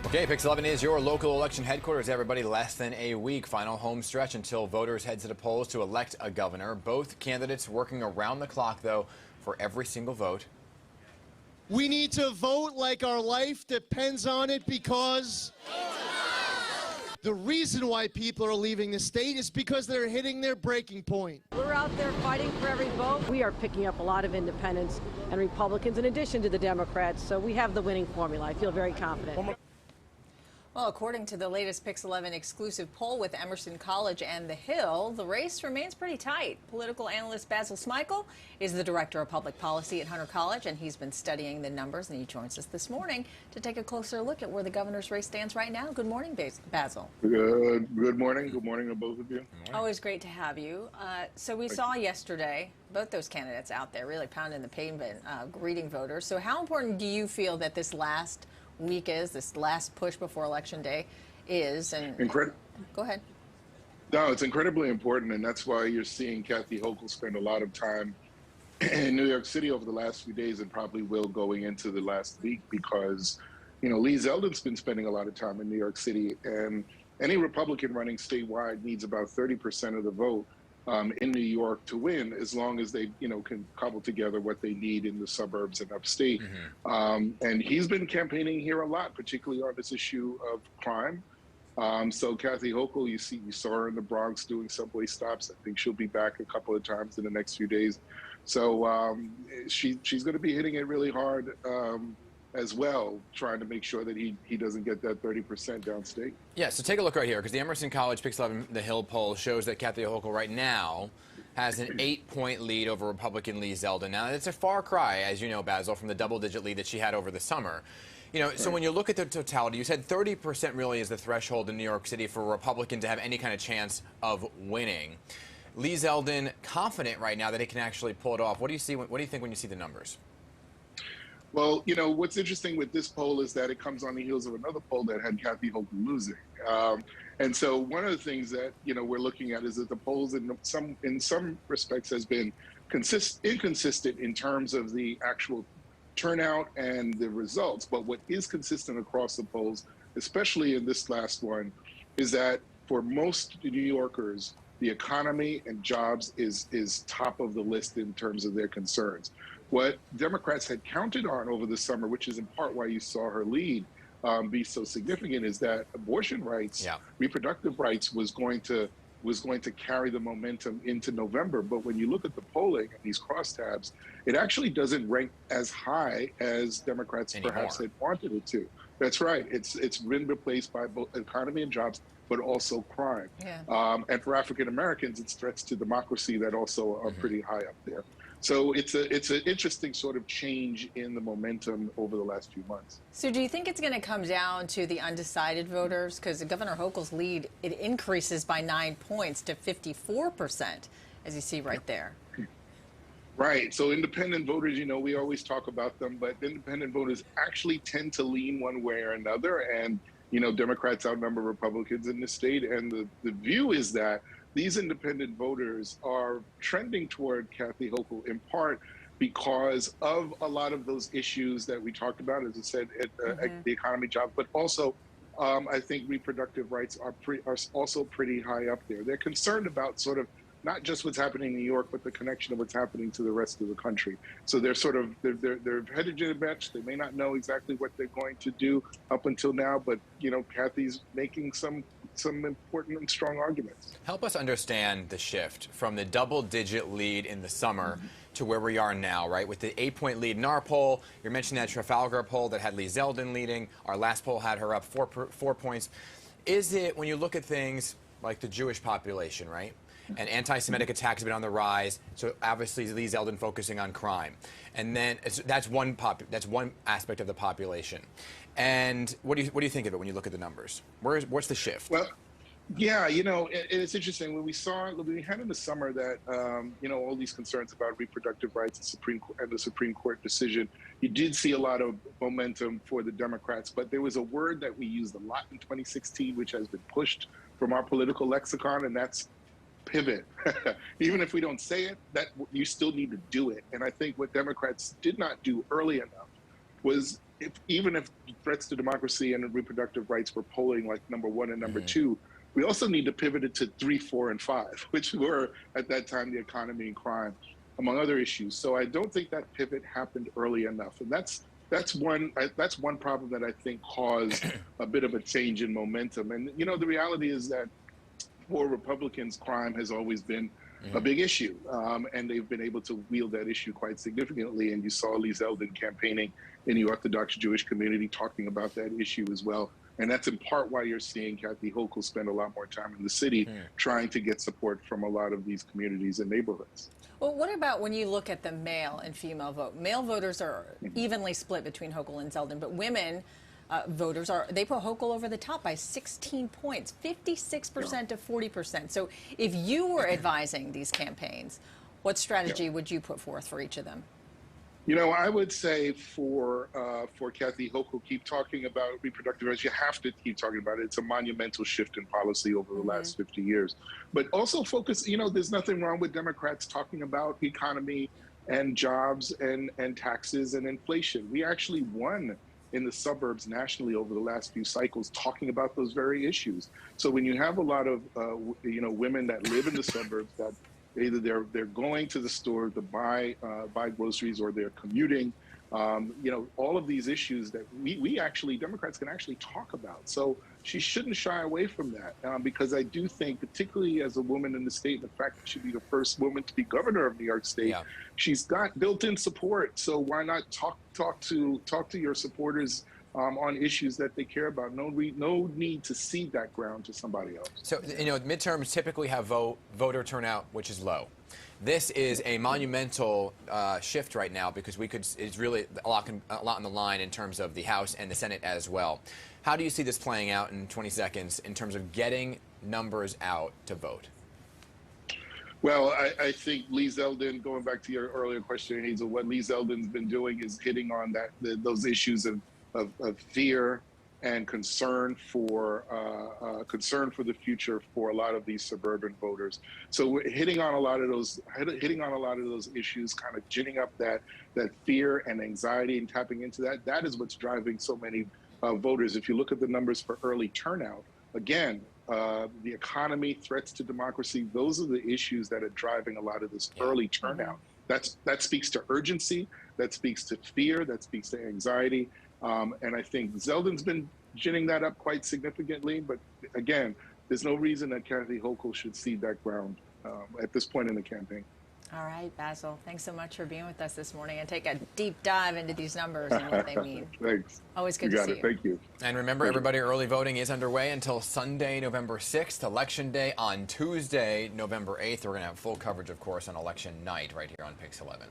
Okay, PIX11 is your local election headquarters, everybody. Less than a week. Final home stretch until voters head to the polls to elect a governor. Both candidates working around the clock, though, for every single vote. We need to vote like our life depends on it, because the reason why people are leaving the state is because they're hitting their breaking point. We're out there fighting for every vote. We are picking up a lot of independents and Republicans in addition to the Democrats, so we have the winning formula. I feel very confident. Well, according to the latest PIX11 exclusive poll with Emerson College and The Hill, the race remains pretty tight. Political analyst Basil Smikle is the director of public policy at Hunter College, and he's been studying the numbers, and he joins us this morning to take a closer look at where the governor's race stands right now. Good morning, Basil. Good morning. Good morning to both of you. Always great to have you. So we saw yesterday both those candidates out there really pounding the pavement, greeting voters. So how important do you feel that this last week is, this last push before Election Day is? And go ahead. No, it's incredibly important, and that's why you're seeing Kathy Hochul spend a lot of time in New York City over the last few days, and probably will going into the last week, because, you know, Lee Zeldin's been spending a lot of time in New York City, and any Republican running statewide needs about 30% of the vote in New York to win, as long as they, you know, can cobble together what they need in the suburbs and upstate. And he's been campaigning here a lot, particularly on this issue of crime. So Kathy Hochul, you saw her in the Bronx doing subway stops. I think she'll be back a couple of times in the next few days. So she's going to be hitting it really hard as well, trying to make sure that he doesn't get that 30% downstate. Yeah, so take a look right here, because the Emerson College PIX11 The Hill poll shows that Kathy Hochul right now has an 8-point lead over Republican Lee Zeldin. Now, it's a far cry, as you know, Basil, from the double-digit lead that she had over the summer. You know, so when you look at the totality, you said 30% really is the threshold in New York City for a Republican to have any kind of chance of winning. Lee Zeldin confident right now that he can actually pull it off. What do you see? What do you think when you see the numbers? Well, you know, what's interesting with this poll is that it comes on the heels of another poll that had Kathy Hochul losing. And so one of the things that, you know, we're looking at is that the polls in some respects has been inconsistent in terms of the actual turnout and the results. But what is consistent across the polls, especially in this last one, is that for most New Yorkers, the economy and jobs is top of the list in terms of their concerns. What Democrats had counted on over the summer, which is in part why you saw her lead be so significant, is that abortion rights, reproductive rights, was going to carry the momentum into November. But when you look at the polling and these crosstabs, it actually doesn't rank as high as Democrats perhaps had wanted it to. That's right. It's been replaced by both economy and jobs, but also crime. And for African Americans, it's threats to democracy that also are pretty high up there. So it's an interesting sort of change in the momentum over the last few months. So do you think it's going to come down to the undecided voters? Because Governor Hochul's lead, it increases by 9 points to 54%, as you see right there. Right. So independent voters, you know, we always talk about them, but independent voters actually tend to lean one way or another. And, you know, Democrats outnumber Republicans in the state. And the view is that these independent voters are trending toward Kathy Hochul in part because of a lot of those issues that we talked about, as I said, the economy, jobs, but also I think reproductive rights are also pretty high up there. They're concerned about sort of not just what's happening in New York, but the connection of what's happening to the rest of the country. So they're sort of, they're headed to the bench. They may not know exactly what they're going to do up until now, but, you know, Kathy's making some important and strong arguments. Help us understand the shift from the double-digit lead in the summer to where we are now, right? With the 8-point lead in our poll, you're mentioning that Trafalgar poll that had Lee Zeldin leading. Our last poll had her up 4 points. Is it, when you look at things like the Jewish population, right? And anti-Semitic attacks have been on the rise, so obviously Lee Zeldin focusing on crime, and then that's one aspect of the population. And what do you think of it when you look at the numbers? What's the shift? Well, yeah, you know, it's interesting when we had in the summer that you know, all these concerns about reproductive rights and the Supreme Court decision. You did see a lot of momentum for the Democrats, but there was a word that we used a lot in 2016, which has been pushed from our political lexicon, and that's pivot. Even if we don't say it, that you still need to do it. And I think what Democrats did not do early enough was even if threats to democracy and reproductive rights were polling like number 1 and number 2, we also need to pivot it to 3, 4, and 5, which were at that time the economy and crime, among other issues. So I don't think that pivot happened early enough, and that's one problem that I think caused a bit of a change in momentum. And the reality is that for Republicans, crime has always been a big issue, and they've been able to wield that issue quite significantly. And you saw Lee Zeldin campaigning in the Orthodox Jewish community, talking about that issue as well. And that's in part why you're seeing Kathy Hochul spend a lot more time in the city trying to get support from a lot of these communities and neighborhoods. Well, what about when you look at the male and female vote? Male voters are evenly split between Hochul and Zeldin, but women voters they put Hochul over the top by 16 points, 56% to 40%. So if you were advising these campaigns, what strategy would you put forth for each of them? I would say for Kathy Hochul, keep talking about reproductive rights. You have to keep talking about it. It's a monumental shift in policy over the last 50 years. But also focus, there's nothing wrong with Democrats talking about economy and jobs and taxes and inflation. We actually won in the suburbs nationally over the last few cycles talking about those very issues. So when you have a lot of, women that live in the suburbs that either they're going to the store to buy groceries, or they're commuting. All of these issues that we actually, Democrats can actually talk about. So she shouldn't shy away from that, because I do think, particularly as a woman in the state, the fact that she'd be the first woman to be governor of New York State, she's got built-in support. So why not talk to your supporters on issues that they care about? No need to cede that ground to somebody else. So, midterms typically have voter turnout, which is low. This is a monumental shift right now, because it's really a lot on the line in terms of the House and the Senate as well. How do you see this playing out in 20 seconds in terms of getting numbers out to vote? Well, I think Lee Zeldin, going back to your earlier question, Hazel, what Lee Zeldin's been doing is hitting on those issues of fear and concern for the future for a lot of these suburban voters. So we're hitting on a lot of those issues, kind of ginning up that fear and anxiety and tapping into that. That is what's driving so many voters. If you look at the numbers for early turnout, again, the economy, threats to democracy, those are the issues that are driving a lot of this early turnout. That speaks to urgency, that speaks to fear, that speaks to anxiety. And I think Zeldin's been ginning that up quite significantly. But again, there's no reason that Kathy Hochul should cede that ground at this point in the campaign. All right, Basil, thanks so much for being with us this morning and take a deep dive into these numbers and what they mean. Thanks. Always good to see you. Thank you. And remember, everybody, early voting is underway until Sunday, November 6th, Election Day on Tuesday, November 8th. We're going to have full coverage, of course, on election night right here on PIX11.